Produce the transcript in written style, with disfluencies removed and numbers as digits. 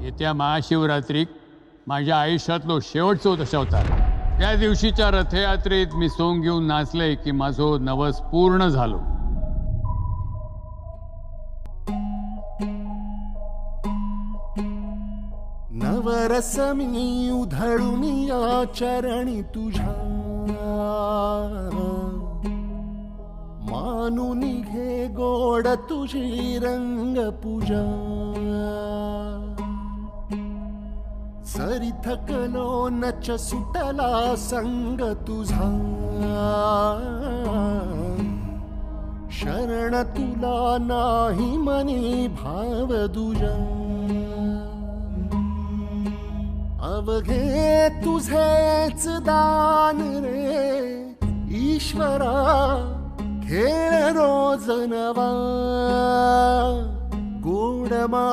येत्या महाशिवरात्रीक माझ्या आयुष्यातलो शेवटचो दशावतार. त्या दिवशीच्या रथयात्रेत मी सोंग घेऊन नाचले की माझो नवस पूर्ण झालो. नवरस मी उधळून या चरणी तुझ्या, मानून घे गोड तुझी रंग पूजा. सरी थकलो नच सुटला संग तुझा, शरण तुला नाही मनी भाव दुजा. अवघे तुझेच दान रे ईश्वरा, खेळ रोज नवा गोड मा